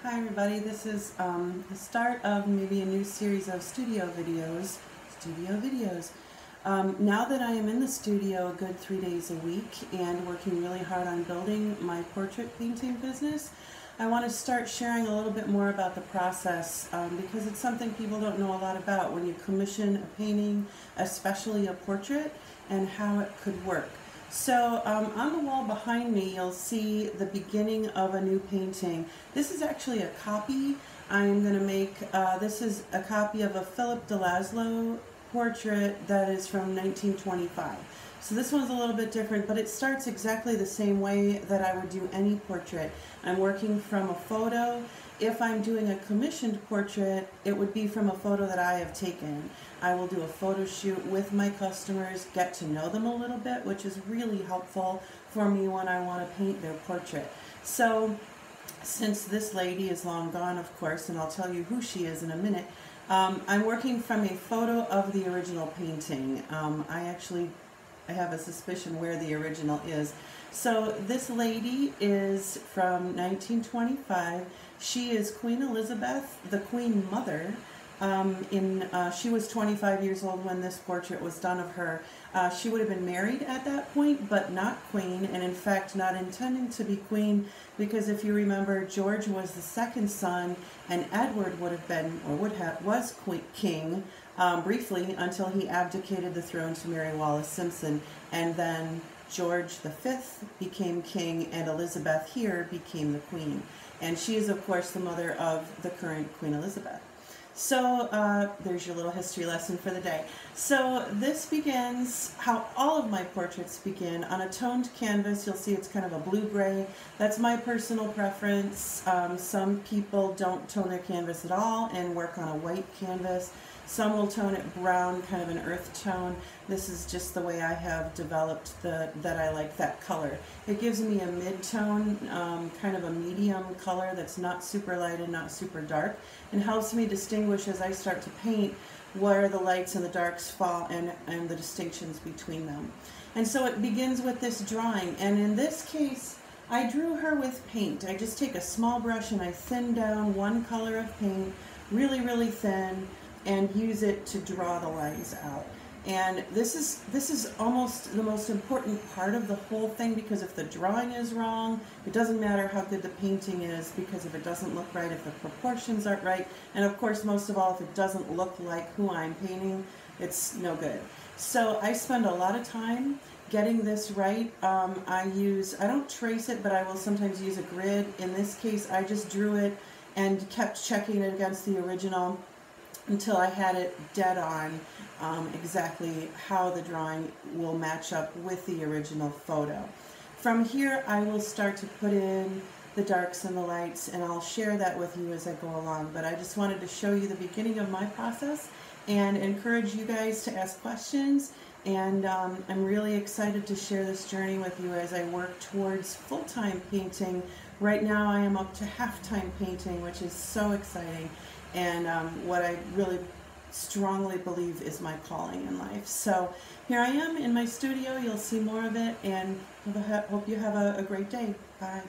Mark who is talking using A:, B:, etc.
A: Hi everybody, this is the start of maybe a new series of studio videos. Now that I am in the studio a good 3 days a week and working really hard on building my portrait painting business, I want to start sharing a little bit more about the process because it's something people don't know a lot about when you commission a painting, especially a portrait, and how it could work. So on the wall behind me, you'll see the beginning of a new painting. This is actually a copy. I'm going to make, this is a copy of a Philip de Laszlo portrait that is from 1925. So this one's a little bit different, but it starts exactly the same way that I would do any portrait. I'm working from a photo. If I'm doing a commissioned portrait, it would be from a photo that I have taken. I will do a photo shoot with my customers, get to know them a little bit, which is really helpful for me when I want to paint their portrait. So since this lady is long gone, of course, and I'll tell you who she is in a minute, I'm working from a photo of the original painting. I have a suspicion where the original is. So this lady is from 1925. She is Queen Elizabeth, the Queen Mother. She was 25 years old when this portrait was done of her. She would have been married at that point, but not queen, and in fact not intending to be queen, because if you remember, George was the second son, and Edward would have been, or was king briefly until he abdicated the throne to Mary Wallace Simpson, and then George V became king, and Elizabeth here became the queen. And she is, of course, the mother of the current Queen Elizabeth. So there's your little history lesson for the day. So this begins how all of my portraits begin on a toned canvas. You'll see it's kind of a blue-gray. That's my personal preference. Some people don't tone their canvas at all and work on a white canvas. Some will tone it brown, kind of an earth tone. This is just the way I have developed that I like that color. It gives me a mid-tone, kind of a medium color that's not super light and not super dark, and helps me distinguish as I start to paint where the lights and the darks fall and the distinctions between them. And so it begins with this drawing, and in this case, I drew her with paint. I just take a small brush and I thin down one color of paint, really, really thin, and use it to draw the lines out. And this is almost the most important part of the whole thing, because if the drawing is wrong, it doesn't matter how good the painting is, because if it doesn't look right, if the proportions aren't right, and of course most of all, if it doesn't look like who I'm painting, it's no good. So I spend a lot of time getting this right. I don't trace it, but I will sometimes use a grid. In this case, I just drew it and kept checking it against the original until I had it dead on exactly how the drawing will match up with the original photo. From here, I will start to put in the darks and the lights, and I'll share that with you as I go along. But I just wanted to show you the beginning of my process and encourage you guys to ask questions. And I'm really excited to share this journey with you as I work towards full-time painting. Right now I am up to half-time painting, which is so exciting, and what I really strongly believe is my calling in life. So here I am in my studio. You'll see more of it, and hope you have a great day. Bye.